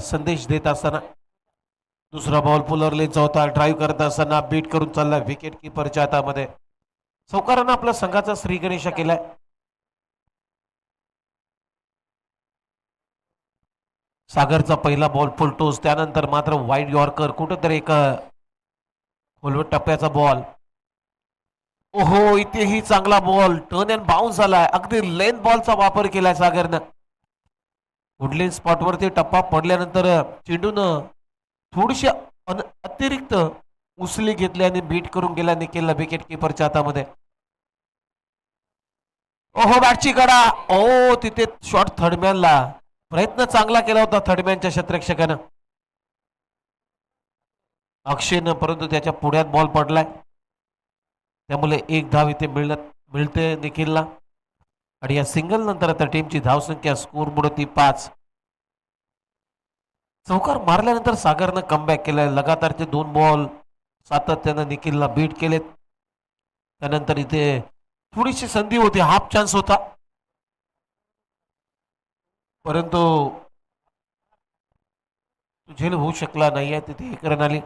संदेश देत असताना दुसरा बॉल पुलरलेचा होता. ड्राईव्ह करत असताना बीट करून चालला विकेट किपरच्या हातामध्ये. सावकारानं आपल्या संघाचा श्री गणेशा केलाय. सागरचा पहिला बॉल फुलटोस, त्यानंतर मात्र वाईड यॉर्कर, कुठेतरी एक खोलवट टप्प्याचा बॉल. ओहो, इथेही चांगला बॉल टर्न अँड बाउन्स झालाय. अगदी लेन बॉलचा वापर केलाय सागरनं. वुडलँड स्पॉटवरती टप्पा पडल्यानंतर चेंडून थोडीशी अतिरिक्त उसली घेतली आणि बीट करून गेला निखिलला विकेट किपरच्या हातामध्ये. ओहो, बॅटची कडा. ओ, तिथे शॉट थर्डमॅनला. प्रयत्न चांगला केला होता थर्डमॅनच्या क्षेत्ररक्षकानं अक्षयनं, परंतु त्याच्या पुढ्यात बॉल पडलाय. त्यामुळे एक धाव इथे मिळते निखिलला. आणि या सिंगल नंतर आता टीमची धावसंख्या स्कोर बुडती 5. चौकार मारल्यानंतर सागरनं कमबॅक केलाय. लगातारचे 2 बॉल सातत्यानं निखिलला बीट केलेत. त्यानंतर इथे थोडीशी संधी होती, हाफ चान्स होता, परंतु झेल होऊ शकला नाहीये. तिथे एक रन आली.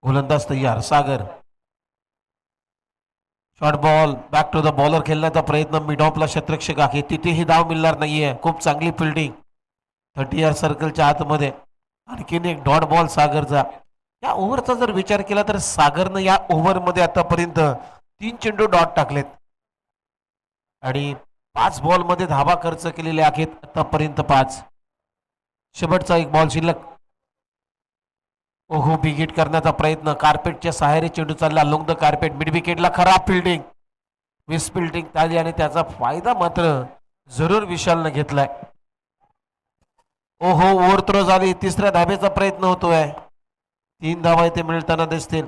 गोलंदाज तयार Sagar. Short ball back to the bowler खेळण्याचा प्रयत्न. मिड ऑफला क्षेत्ररक्षक आहे, तिथेही धाव मिळणार नाहीये. खूप चांगली फिल्डिंग 30 यार्ड सर्कलच्या आतमध्ये. आणखीन एक डॉट बॉल सागरचा. या ओव्हरचा जर विचार केला तर सागरनं या ओव्हरमध्ये आतापर्यंत 3 चेंडू डॉट टाकलेत आणि 5 बॉलमध्ये धावा खर्च केलेले आहेत आतापर्यंत 5. शेवटचा एक बॉल शिल्लक. ओहो, बिगिट करण्याचा प्रयत्न. कार्पेटच्या सहाय्याने चेंडू चालला अलोंग द कार्पेट. मिड विकेटला खराब फिल्डिंग, मिस फिल्डिंग झाली आणि त्याचा फायदा मात्र जरूर विशालनं घेतलाय. ओहो, ओव्हर थ्रो झाली. तिसऱ्या धाब्याचा प्रयत्न होतोय. 3 धावा इथे मिळताना दिसतील.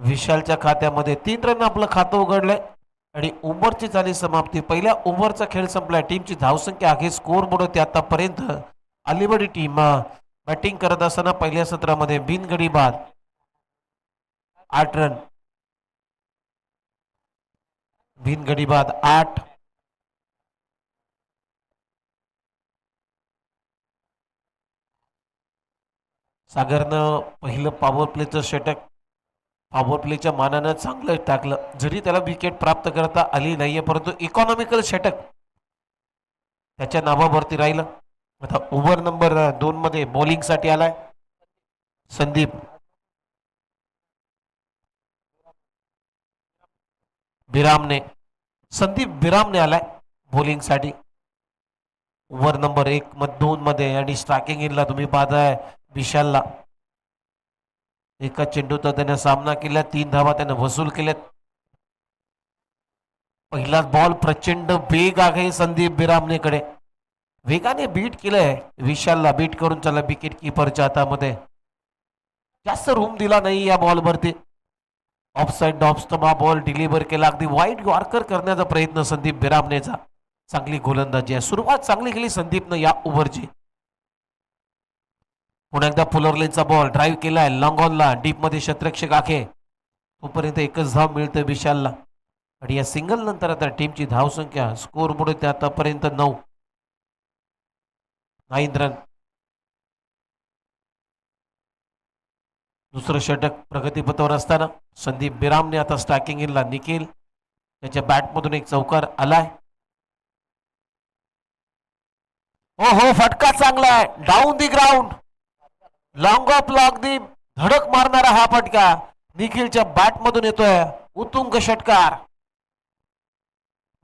विशालच्या खात्यामध्ये 3 रन आपलं खातं उघडलंय आणि ओव्हरची झाली समाप्ती. पहिल्या ओव्हरचा खेळ संपलाय. टीमची धावसंख्या आहे स्कोर बुडवते आतापर्यंत. अलिबाग टीम बॅटिंग करत असताना पहिल्या सत्रामध्ये बिनगडी बाद 8 रन. बिनगडी बाद 8. सागरनं पहिलं पॉवर प्लेचं षटक पॉवर प्लेच्या मानानं चांगलं टाकलं. जरी त्याला विकेट प्राप्त करता आली नाहीये, परंतु इकॉनॉमिकल षटक त्याच्या नावावरती राहिलं. आता ओव्हर नंबर 2 मध्ये बॉलिंग साठी आलाय संदीप बिरामने. संदीप बिरामने आलाय बॉलिंग साठी ओव्हर नंबर 2 मध्ये. आणि स्ट्रायकिंग इनला तुम्ही पाहताय विशालला. एका चेंडूचा त्याने सामना केला, 3 धावा त्याने वसूल केल्यात. पहिला बॉल प्रचंड वेग आहे संदीप बिरामनेकडे. वेगाने बीट केलंय विशालला. बीट करून चला विकेट किपरच्या हातामध्ये. जास्त रूम दिला नाही या बॉलवरती. ऑफसाइड डॉप्सचा बॉल डिलिव्हर केला. अगदी वाईड यॉर्कर करण्याचा प्रयत्न संदीप बिरामनेचा. चांगली गोलंदाजी आहे. सुरुवात चांगली केली संदीपनं या ओव्हरची. पुन्हा एकदा फुलरलेनचा बॉल ड्राईव्ह केलाय लॉंग ऑनला. डीप मध्ये क्षेत्ररक्षक आहे, तोपर्यंत एकच धाव मिळते विशालला. आणि या सिंगल नंतर आता टीमची धावसंख्या स्कोर बुडते आतापर्यंत 9 रन. दुसरं षटक प्रगतीपथावर असताना संदीप बिरामने आता स्ट्रायकिंग इनला. निखिल त्याच्या बॅटमधून एक चौकार आलाय. हो हो, फटका चांगला आहे. Down the ground. लॉंग ऑफला अगदी धडक मारणारा हा फटका निखिलच्या बॅटमधून येतोय. उत्तुंग षटकार.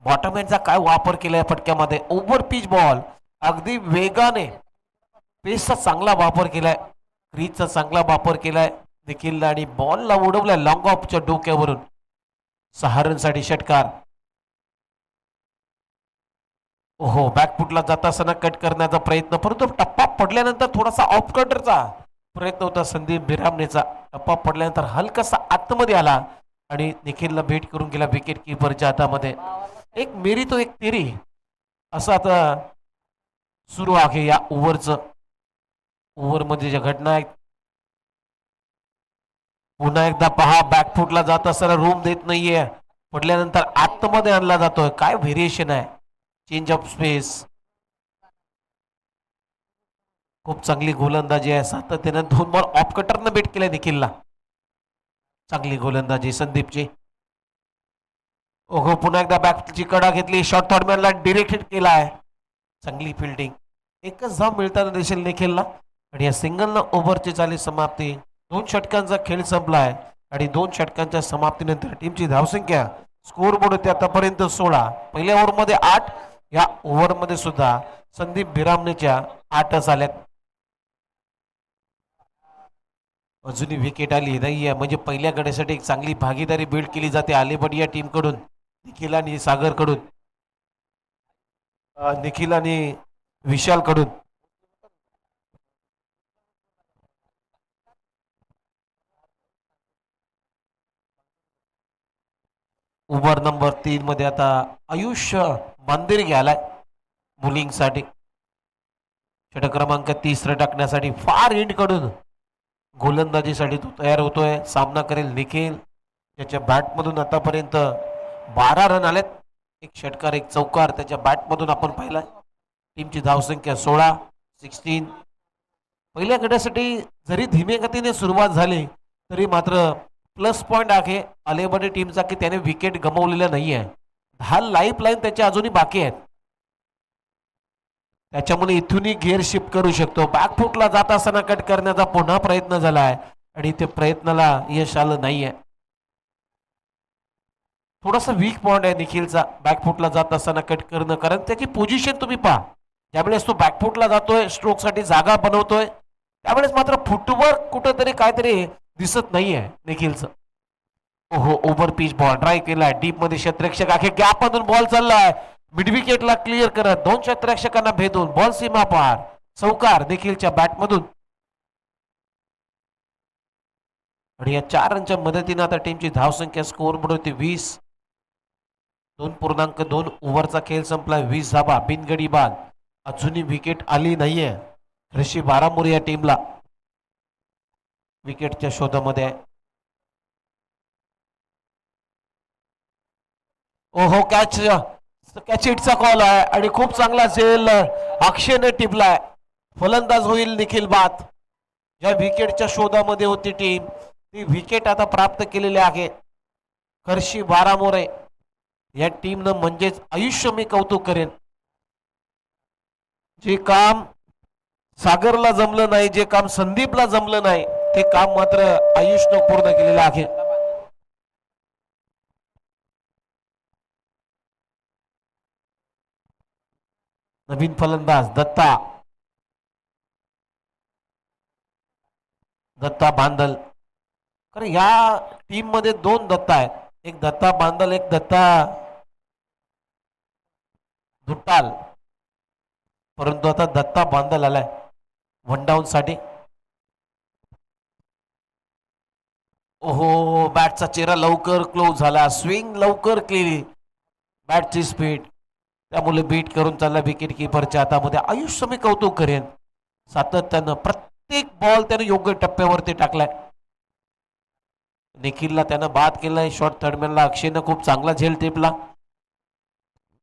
बॉटमॅनचा काय वापर केलाय फटक्यामध्ये. ओव्हर पिच बॉल अगदी वेगाने. पेसचा चांगला वापर केलाय, क्रीजचा चांगला वापर केलाय निखिलला आणि बॉलला उडवलाय लॉंग ऑफच्या डोक्यावरून. 6 रनसाठी षटकार. ओहो, बॅकफुटला जात असताना कट करण्याचा प्रयत्न, परंतु टप्पा पडल्यानंतर थोडासा ऑफ कटरचा प्रयत्न होता संदीप बिरामनेचा. टप्पा पडल्यानंतर हलकासा आतमध्ये आला आणि निखिलला भेट करून गेला विकेट किपरच्या हातामध्ये. एक मेरी तो एक तेरी असं आता सुरू आहे या ओव्हरचं. ओव्हरमध्ये ज्या घटना आहेत, पुन्हा एकदा पहा बॅकफुटला जात असताना रूम देत नाहीये, पडल्यानंतर आतमध्ये आणला जातोय. काय व्हेरिएशन आहे, चेंज ऑफ स्पेस. खूप चांगली गोलंदाजी आहे. सातत्यानं 2 बॉल ऑफ कटरनं बेट केलाय निखिलला. चांगली गोलंदाजी संदीपची. ओहो, पुन्हा एकदा बॅकची कडा घेतली. शॉर्ट थर्डमॅनला डिरेक्ट हिट केलाय. चांगली फिल्डिंग. एकच धाव मिळताना दिसेल निखिलला. आणि या सिंगलनं ओव्हरची झाली समाप्ती. 2 षटकांचा खेळ संपलाय आणि 2 षटकांच्या समाप्तीनंतर टीमची धावसंख्या स्कोर बोर्ड होते आतापर्यंत 16. पहिल्या ओव्हरमध्ये 8. या ओव्हरमध्ये सुद्धा संदीप भिरामणेच्या 8च आल्यात. अजूनही विकेट आली नाहीये, म्हणजे पहिल्या गड्यासाठी एक चांगली भागीदारी बिल्ड केली जाते अलीबड या टीम कडून, निखिल आणि सागर कडून, निखिल आणि विशाल कडून. ओव्हर नंबर 3 मध्ये आता आयुष्य मंदिर घ्यालाय मुलींसाठी. षटक क्रमांक 30 टाकण्यासाठी फार एंड कडून गोलंदाजीसाठी तो तयार होतोय. सामना करेल निखिल, त्याच्या बॅटमधून आतापर्यंत 12 रन आलेत. एक षटकार, एक चौकार त्याच्या बॅटमधून आपण पाहिलाय. टीमची धावसंख्या 16. पहिल्या गटासाठी जरी धीमे गतीने सुरुवात झाली तरी मात्र प्लस पॉइंट आहे अलेबडी टीमचा की त्याने विकेट गमावलेला नाहीये. 10 लाईफ लाईन त्याच्या अजूनही बाकी आहेत. त्याच्यामुळे इथूनही गिअर शिफ्ट करू शकतो. बॅकफुटला जात असताना कट करण्याचा पुन्हा प्रयत्न झालाय आणि ते प्रयत्नाला यश आलं नाहीये. थोडासा वीक पॉइंट आहे निखिलचा बॅकफुटला जात असताना कट करणं, कारण त्याची पोझिशन तुम्ही पहा. ज्यावेळेस तो बॅकफुटला जातोय, स्ट्रोक साठी जागा बनवतोय, त्यावेळेस मात्र फुटवर्क कुठेतरी काहीतरी दिसत नाहीये निखिलचं. ओहो, ओव्हर पिच बॉल ट्राय केलाय. डीप मध्ये क्षेत्ररक्षक आहे, गॅप मधून बॉल चाललाय. मिड विकेटला क्लिअर करत 2 क्षेत्ररक्षकांना भेदून बॉल सीमा पार. चौकार निखिलच्या बॅटमधून. आणि या 4 रनच्या मदतीने आता टीमची धावसंख्या स्कोर बोर्ड होती 20. 2.2 ओव्हरचा खेळ संपला. 20 धावा बिनगडी बाद. अजूनही विकेट आली नाहीये. ऋषी बारामोर या टीमला विकेटच्या शोधामध्ये. ओहो, कॅच हिटचा कॉल आहे आणि खूप चांगला झेल अक्षयने टिपलाय. फलंदाज होईल निखिल बाद. ज्या विकेटच्या शोधामध्ये होती टीम, ती विकेट आता प्राप्त केलेली आहे. हर्षी बारामोरे या टीमनं, म्हणजेच आयुष्य मी कौतुक करेन. जे काम सागरला जमलं नाही, जे काम संदीपला जमलं नाही, ते काम मात्र आयुषनं पूर्ण केलेलं आहे. नवीन फलंदाज दत्ता बांदल. कारण या टीम मध्ये 2 दत्ता आहेत, एक दत्ता बांदल, एक दत्ता दुट्टाल. परंतु आता दत्ता बांदल आलाय वन डाऊन साठी. ओहो, बॅटचा चेहरा लवकर क्लोज झाला. स्विंग लवकर केली बॅटची स्पीड, त्यामुळे बीट करून चालला विकेट किपरच्या हातामध्ये. आयुष्य मी कौतुक करेन. सातत्यानं प्रत्येक बॉल त्याने योग्य टप्प्यावरती टाकलाय. निखिलला त्यानं बाद केलाय. शॉर्ट थर्डमॅनला अक्षयनं खूप चांगला झेल टिपला.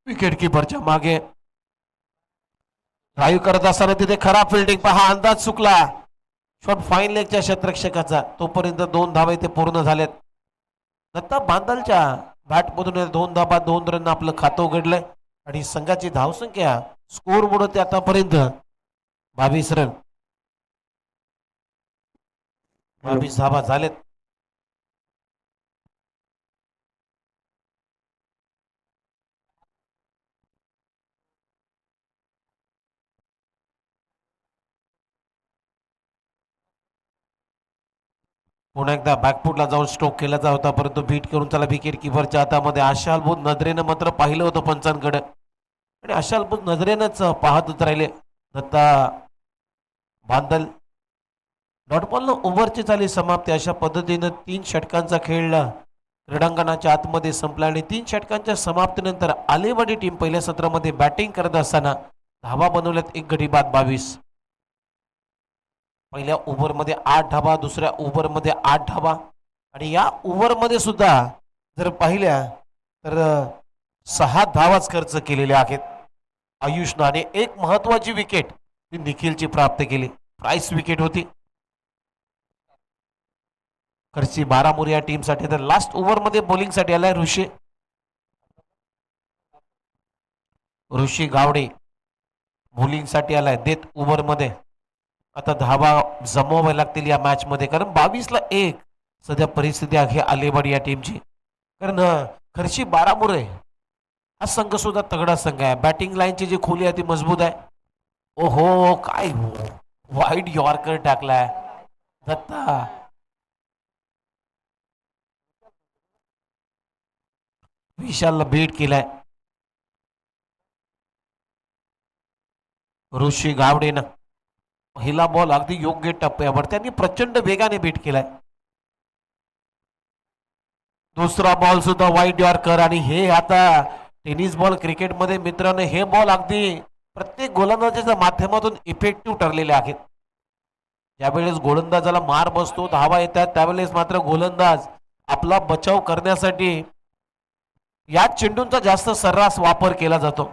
विकेट किपरच्या मागे ड्राईव्ह करत असताना तिथे खराब फिल्डिंग, पहा अंदाज चुकला. शॉट फाईन लेगच्या क्षेत्ररक्षकाचा. तोपर्यंत 2 धावा इथे पूर्ण झालेत. दत्ता बांदलच्या बॅटमधून 2 धावा 2 रन आपलं खातं उघडलंय आणि संघाची धावसंख्या स्कोर बोर्ड होते आतापर्यंत 22 रन. 22 धावा झालेत. पुन्हा एकदा बॅकफुटला जाऊन स्ट्रोक केला जात होता, परंतु बीट करून त्याला विकेट किपरच्या हातामध्ये. आशालभूत नजरेनं मात्र पाहिलं होतं पंचांकडे आणि आशालभूत नजरेनंच पाहतच राहिले दत्ता बांदल. डॉटबॉलनं ओव्हरची झाली समाप्ती. अशा पद्धतीनं 3 षटकांचा खेळ क्रीडांगणाच्या आतमध्ये संपला आणि 3 षटकांच्या समाप्तीनंतर आलेवाडी टीम पहिल्या सत्रामध्ये बॅटिंग करत असताना धावा बनवल्यात 1 गडी बाद 22. पहिल्या ओव्हरमध्ये 8 धावा, दुसऱ्या ओव्हरमध्ये 8 धावा आणि या ओव्हरमध्ये सुद्धा जर पाहिल्या तर 6 धावाच खर्च केलेले आहेत. आयुषनाने एक महत्वाची विकेट ती निखिलची प्राप्त केली. प्राइस विकेट होती. खर्ची बारामुरी या टीमसाठी. तर लास्ट ओव्हरमध्ये बॉलिंगसाठी आलाय ऋषी गावडे बॉलिंगसाठी आलाय. देत ओव्हरमध्ये आता धावा जमवाव्या लागतील या मॅच मध्ये, कारण 22-1 सध्या परिस्थिती आहे अलिबाग या टीमची. कारण खर्ची बारामुरे हा संघ सुद्धा तगडा संघ आहे. बॅटिंग लाईनची जी खोली आहे ती मजबूत आहे. ओहो, काय वाईड यॉर्कर टाकलाय दत्ता. विशालला बीट केलाय. ऋषी गावडेनं पहिला बॉल अगदी योग्य टप्प्यावर त्यांनी प्रचंड वेगाने बीट केलाय. दुसरा बॉल सुद्धा वाईड यॉर्कर. आणि हे आता टेनिस बॉल क्रिकेटमध्ये मित्रांनो हे बॉल अगदी प्रत्येक गोलंदाजाच्या माध्यमातून इफेक्टिव्ह ठरलेले आहेत. ज्यावेळेस गोलंदाजाला मार बसतो, धावा येतात, त्यावेळेस मात्र गोलंदाज आपला बचाव करण्यासाठी या चेंडूंचा जास्त सर्रास वापर केला जातो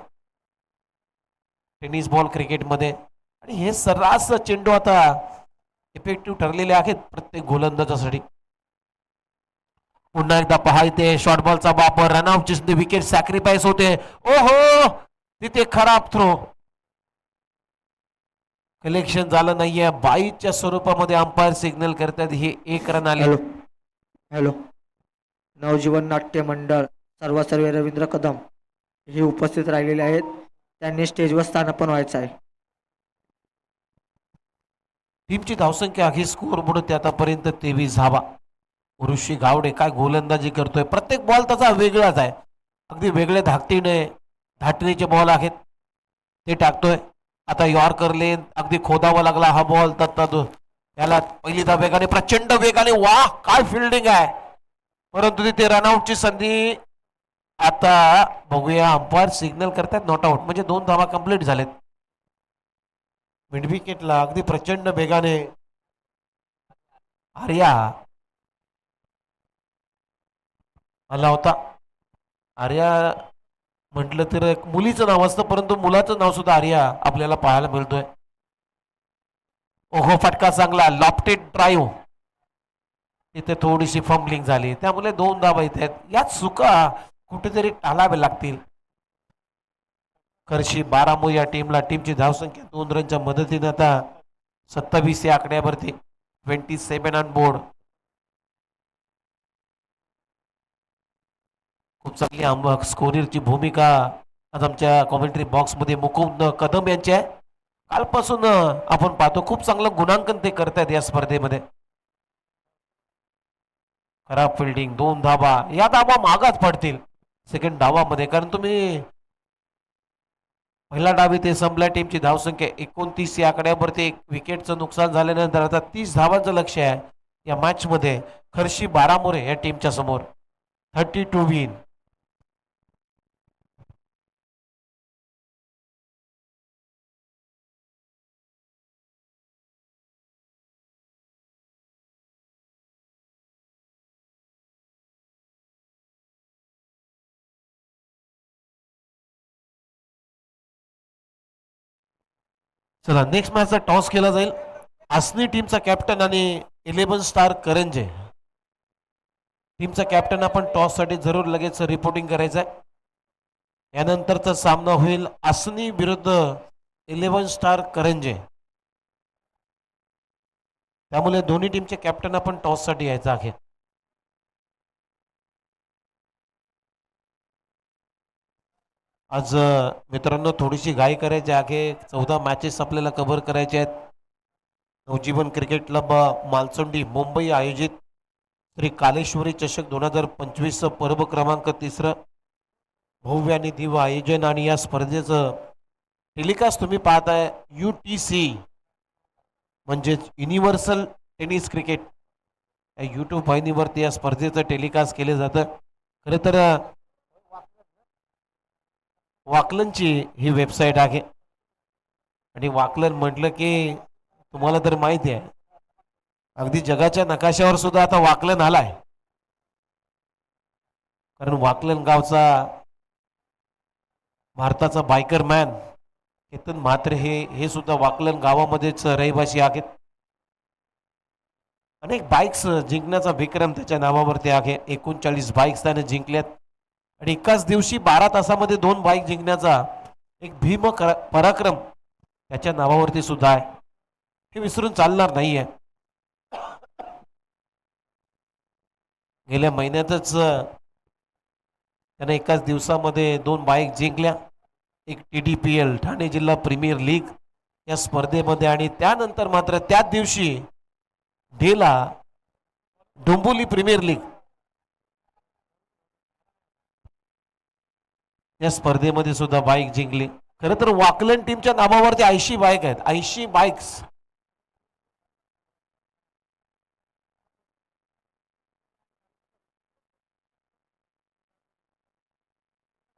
टेनिस बॉल क्रिकेटमध्ये. आणि हे सर्रास चेंडू आता इफेक्टिव्ह ठरलेले आहेत प्रत्येक गोलंदाजासाठी. पुन्हा एकदा पहा इथे शॉर्ट बॉलचा वापर, रनआउटची विकेट सॅक्रिफाईस होते. ओहो, तिथे खराब थ्रो, कलेक्शन झालं नाहीये. 22च्या स्वरूपामध्ये अंपायर सिग्नल करतात. हे 1 रन आले. हॅलो, नवजीवन नाट्य मंडळ सर्व रवींद्र कदम हे उपस्थित राहिलेले आहेत. त्यांनी स्टेजवर स्थानापन्न व्हायचं आहे. टीमची धावसंख्या आहे स्कोर बुडते आतापर्यंत 23 धावा. ऋषी गावडे काय गोलंदाजी करतोय. प्रत्येक बॉल त्याचा वेगळाच आहे. अगदी वेगळे धाटणीचे बॉल आहेत ते टाकतोय. आता यॉर्कर लेन अगदी खोदावा लागला हा बॉल. त्याला पहिली धाव वेगाने, प्रचंड वेगाने. वाह, काय फिल्डिंग आहे. परंतु तिथे रनआउटची संधी. आता बघूया, अंपायर सिग्नल करतात नॉट आउट, म्हणजे 2 धावा कंप्लीट झालेत. मिड विकेटला अगदी प्रचंड वेगाने आर्या आला होता. आर्या म्हटलं तर एक मुलीचं नाव असतं, परंतु मुलाचं नाव सुद्धा आर्या आपल्याला पाहायला मिळतोय. ओहो, फटका चांगला, लॉफ्टेड ड्राईव्ह. तिथे थोडीशी फंबलिंग झाली, त्यामुळे 2 धावा येत आहेत. यात चुका कुठेतरी टाळाव्या लागतील. खर्ची बारामुरी या टीमची धावसंख्या 2 रनच्या मदतीने आता 27 या आकड्यावरती 27 ऑन बोर्ड. खूप चांगली स्कोररची भूमिका आज आमच्या कॉमेंट्री बॉक्स मध्ये मुकुंद कदम यांची आहे. कालपासून आपण पाहतो खूप चांगलं गुणांकन ते करतायत या स्पर्धेमध्ये. खराब फिल्डिंग, 2 धावा. या धावा मागाच पडतील सेकंड धावामध्ये, कारण तुम्ही पहिला डाव इथे संपला. टीमची धावसंख्या 29 या आकड्यावरती 1 विकेटचं नुकसान झाल्यानंतर आता 30 धावांचं लक्ष आहे या मॅच मध्ये खर्ची बारामुरे या टीमच्या समोर. 32 विन. चला, नेक्स्ट मॅचचा टॉस केला जाईल. आसनी टीमचा कॅप्टन आणि 11 स्टार करंजे टीमचा कॅप्टन आपण टॉस साठी जरूर लगेच रिपोर्टिंग करायचं आहे. यानंतरचा सामना होईल आसनी विरुद्ध 11 स्टार करंजे. त्यामुळे दोन्ही टीमचे कॅप्टन आपण टॉस साठी यायचं आहे. आज मित्रांनो थोडीशी घाई करायची आहे. 14 मॅचेस आपल्याला कव्हर करायचे आहेत. नवजीवन क्रिकेट क्लब मालसोंडी मुंबई आयोजित श्री कालेश्वरी चषक 2025 पर्व क्रमांक 3 भव्य आणि दिव्य आयोजन. आणि या स्पर्धेचं टेलिकास्ट तुम्ही पाहताय UTC म्हणजेच युनिव्हर्सल टेनिस क्रिकेट या यूट्यूब वाहिनीवरती या स्पर्धेचं टेलिकास्ट केलं जातं. खरं तर वाकलनची ही वेबसाईट आहे आणि वाकलन म्हटलं की तुम्हाला तर माहिती आहे अगदी जगाच्या नकाशावर सुद्धा आता वाकलन आलाय. कारण वाकलन गावचा भारताचा बायकर मॅन केतन म्हात्रे हे सुद्धा वाकलन गावामध्येच रहिवासी आहेत. अनेक बाईक्स जिंकण्याचा विक्रम त्याच्या नावावरती आहे. 39 बाईक्स त्याने जिंकल्यात आणि एकाच दिवशी 12 तासामध्ये 2 बाईक जिंकण्याचा एक पराक्रम त्याच्या नावावरती सुद्धा आहे. हे विसरून चालणार नाहीये. गेल्या महिन्यातच त्याने एकाच दिवसामध्ये 2 बाईक जिंकल्या. एक TDPL ठाणे जिल्हा प्रीमियर लीग या स्पर्धेमध्ये आणि त्यानंतर मात्र त्याच दिवशी डेला डोंबिवली प्रीमियर लीग या स्पर्धेमध्ये सुद्धा बाईक जिंकली. खरं तर वाकलन टीमच्या नावावरती 80 बाईक आहेत. 80 बाईक्स.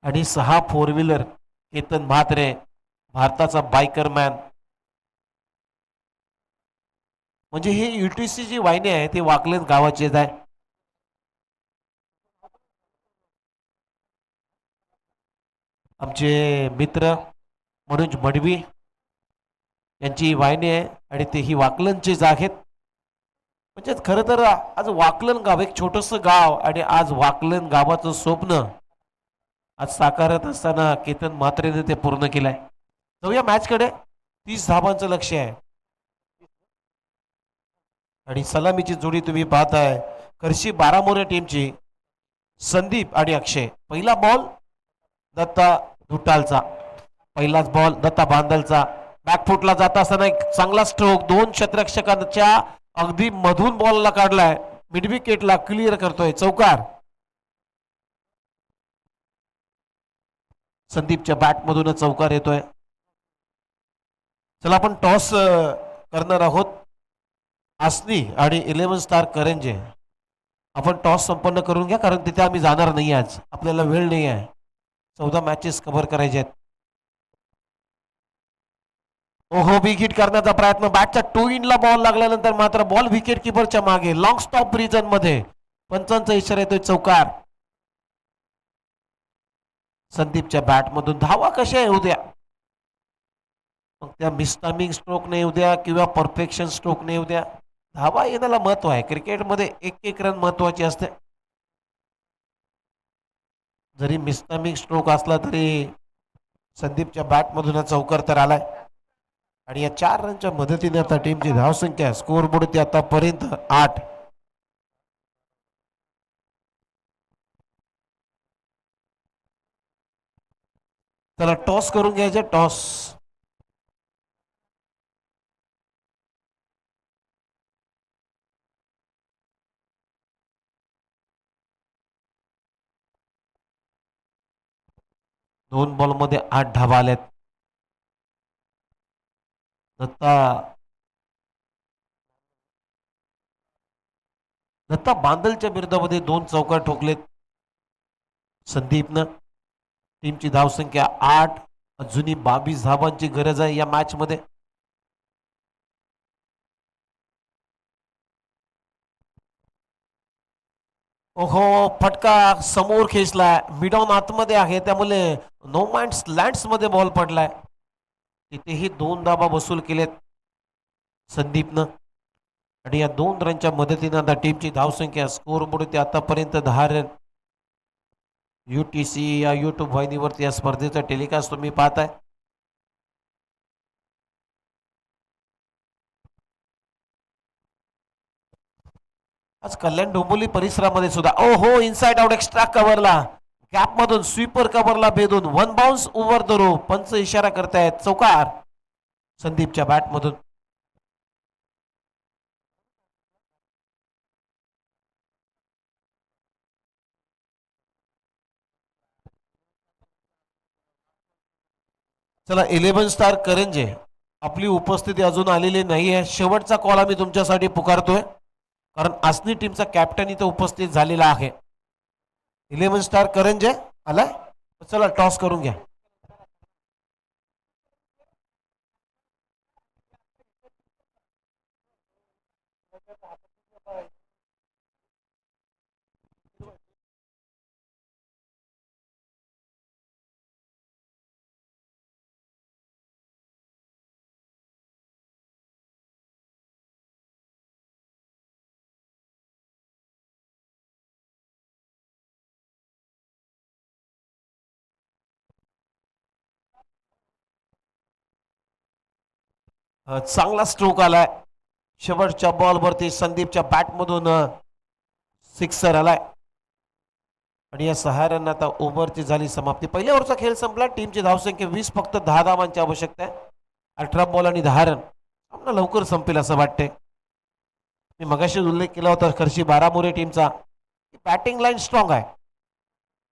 आणि 6 फोर व्हीलर. केतन म्हात्रे भारताचा बायकर मॅन. म्हणजे हे UTC जी वाहिनी आहे ते वाकलन गावाचेच आहे. आमचे मित्र मनोज मडवी यांची वाहिनी आहे आणि ते ही वाकलनचेच आहेत. म्हणजे खरं तर आज वाकलन गाव एक छोटस गाव आणि आज वाकलन गावाचं स्वप्न आज साकारत असताना केतन म्हात्रेने ते पूर्ण केलंय. जाऊया मॅच कडे. 30 धावांचं लक्ष आहे आणि सलामीची जोडी तुम्ही पाहताय करशी बारामोरे टीमची संदीप आणि अक्षय. पहिला बॉल दत्ता दुटालचा. पहिलाच बॉल दत्ता बांदलचा. बॅकफुटला जात असताना एक चांगला स्ट्रोक 2 क्षेत्ररक्षकांच्या अगदी मधून बॉलला काढलाय. मिड विकेटला क्लिअर करतोय. चौकार. संदीपच्या बॅट मधूनच चौकार येतोय. चला आपण टॉस करणार आहोत. आसनी आणि 11 स्टार करंजे. आपण टॉस संपन्न करून घ्या कारण तिथे आम्ही जाणार नाही. आज आपल्याला वेळ नाही आहे. 14 मॅचेस कव्हर करायचे आहेत. ओहो विकेट करण्याचा प्रयत्न. बॅटच्या 2 इनला बॉल लागल्यानंतर मात्र बॉल विकेट किपरच्या मागे लॉंग स्टॉप रिजन मध्ये. पंचांचा इशारा येतोय. चौकार. संदीपच्या बॅट मधून धावा कशा येऊ द्या मग त्या मिसटायमिंग स्ट्रोक नाही उद्या किंवा परफेक्शन स्ट्रोक नाही उद्या धावा येण्याला महत्व आहे. क्रिकेटमध्ये एक एक रन महत्वाची असते. जरी मिसटायमिंग स्ट्रोक असला तरी संदीपच्या बॅट मधून चौकार तर आलाय आणि या 4 रनच्या मदतीने आता टीमची धावसंख्या स्कोर बोर्ड आतापर्यंत 8. चला टॉस करून घ्यायचे. टॉस. दोन बॉल मध्ये 8 धावा आल्यात. दत्ता बांदलच्या विरोधामध्ये 2 चौकार ठोकलेत संदीपनं. टीमची धावसंख्या 8. अजूनही 22 धावांची गरज आहे या मॅच मध्ये. ओहो फटका समोर खेचलाय. मिडॉन आतमध्ये आहे त्यामुळे नो मॅन्स लँड्स मध्ये बॉल पडलाय. तिथेही 2 धावा वसूल केलेत संदीपनं आणि या 2 रनच्या मदतीने आता टीमची धावसंख्या स्कोर बोर्ड आतापर्यंत 10 रन. UTC या युट्यूब वाहिनीवरती या स्पर्धेचा टेलिकास्ट तुम्ही पाहताय. आज कल्याण डोंबिवली परिसरामध्ये सुद्धा ओहो इनसाइड आउट एक्स्ट्रा कव्हरला गॅप मधून स्वीपर कव्हरला भेदून 1 बाउन्स ओव्हर द रो. पंच इशारा करतायत. चौकार संदीपच्या बॅट मधून. चला 11 स्टार करंजे आपली उपस्थिती अजून आलेली नाही आहे. शेवटचा कॉल आम्ही तुमच्यासाठी पुकारतोय कारण आसनी टीमचा कॅप्टन इथं उपस्थित झालेला आहे. 11 स्टार करंजे आलाय. चला टॉस करून घ्या. चांगला स्ट्रोक आलाय. शेवटच्या बॉलवरती संदीपच्या बॅटमधून सिक्सर आलाय आणि या 6 रन आता ओव्हरची झाली समाप्ती. पहिल्या ओव्हरचा खेळ संपला. टीमची धावसंख्या 20, फक्त 10 धावांची आवश्यकता आहे. 18 बॉल आणि 10 रन. सामना लवकर संपेल असं वाटते. मी मगाशी उल्लेख केला होता खर्शी बारामुरे टीमचा. बॅटिंग लाईन स्ट्रॉंग आहे.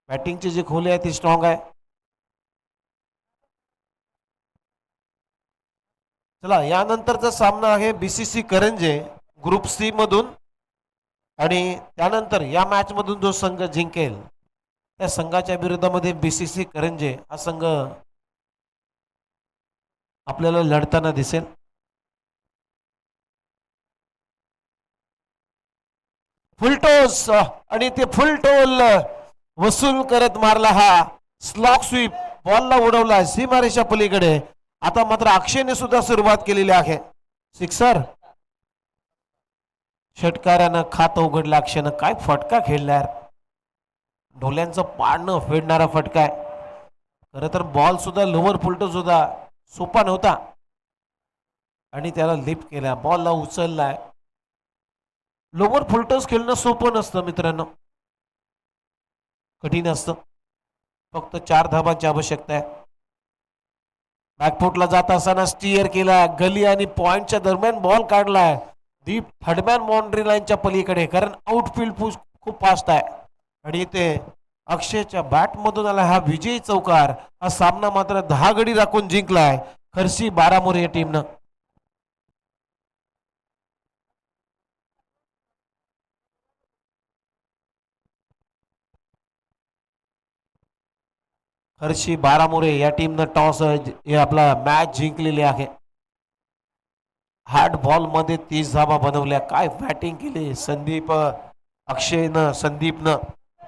बॅटिंगची जी खोली आहे ती स्ट्रॉंग आहे. चला यानंतरचा सामना आहे बीसीसी करंजे ग्रुप सी मधून आणि त्यानंतर या मॅच मधून जो संघ जिंकेल त्या संघाच्या विरोधामध्ये बीसीसी करंजे हा संघ आपल्याला लढताना दिसेल. फुलटोस आणि ते फुलटोल वसूल करत मारला हा स्लॉक स्वीप. बॉलला उडवला सीमारेषा पलीकडे. आता मात्र अक्षयने सुद्धा सुरुवात केलेली आहे. सिक्सर. षटकारानं खातं उघडलं अक्षयनं. काय फटका खेळला यार. ढोल्यांचं पाडणं फेडणारा फटका आहे. खरं तर बॉल सुद्धा लोअर फुलटोस सुद्धा सोपा नव्हता आणि त्याला लिफ्ट केला. बॉलला उचललाय. लोअर फुलटोस खेळणं सोपं नसतं मित्रांनो. कठीण असतं. फक्त 4 धाबांची आवश्यकता आहे. बॅकफुटला जात असताना स्टीअर केला. गली आणि पॉइंटच्या दरम्यान बॉल काढलाय. डीप थर्डमॅन बाउंड्री लाईनच्या पलीकडे. कारण आउटफील्ड पुश खूप फास्ट आहे आणि ते अक्षयच्या बॅटमधून आला हा विजयी चौकार. हा सामना मात्र 10 गडी राखून जिंकलाय खर्शी बारामुरे या टीमनं. खर्शी बारामुरे या टीमनं टॉस आपला मॅच जिंकलेली आहे. हार्ड बॉल मध्ये 30 धाबा बनवल्या. काय बॅटिंग केली संदीपनं